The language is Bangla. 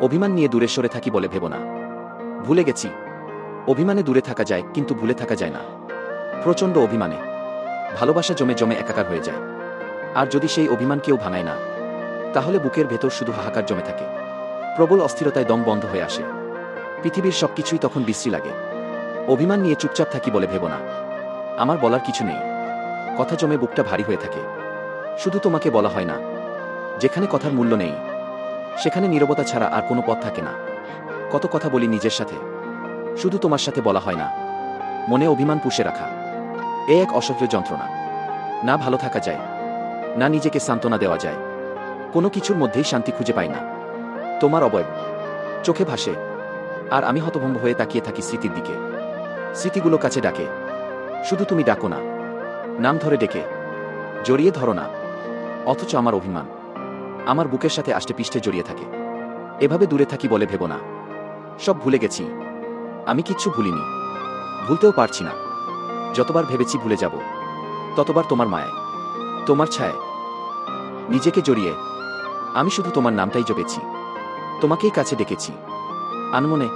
অভিমান নিয়ে দূরে সরে থাকি বলে ভেবো না। ভুলে গেছি, অভিমানে দূরে থাকা যায় কিন্তু ভুলে থাকা যায় না। প্রচণ্ড অভিমানে ভালোবাসা জমে জমে একাকার হয়ে যায়। আর যদি সেই অভিমান কেউ ভাঙায় না, তাহলে বুকের ভেতর শুধু হাহাকার জমে থাকে। প্রবল অস্থিরতায় দম বন্ধ হয়ে আসে। পৃথিবীর সবকিছুই তখন বিশ্রী লাগে। অভিমান নিয়ে চুপচাপ থাকি বলে ভেবো না। আমার বলার কিছু নেই। কথা জমে বুকটা ভারী হয়ে থাকে। শুধু তোমাকে বলা হয় না। যেখানে কথার মূল্য নেই, সেখানে নীরবতা ছাড়া আর কোনো পথ থাকে না। কত কথা বলি নিজের সাথে, শুধু তোমার সাথে বলা হয় না। মনে অভিমান পুষে রাখা এ এক অসহ্য যন্ত্রণা। না ভালো থাকা যায়, না নিজেকে সান্ত্বনা দেওয়া যায়। কোনো কিছুর মধ্যেই শান্তি খুঁজে পাই না। তোমার অবয়ব চোখে ভাসে, আর আমি হতভম্ব হয়ে তাকিয়ে থাকি স্মৃতির দিকে। স্মৃতিগুলো কাছে ডাকে, শুধু তুমি ডাকো না। নাম ধরে ডেকে জড়িয়ে ধরো না। অথচ আমার অভিমান আমার বুকের সাথে আষ্টে পিষ্টে জড়িয়ে থাকে। এভাবে দূরে থাকি বলে ভেবো না। সব ভুলে গেছি, আমি কিচ্ছু ভুলিনি, ভুলতেও পারছি না। যতবার ভেবেছি ভুলে যাব, ততবার তোমার মায়ায়, তোমার ছায়ায় নিজেকে জড়িয়ে আমি শুধু তোমার নামটাই জপেছি, তোমাকেই কাছে ডেকেছি আনমনে।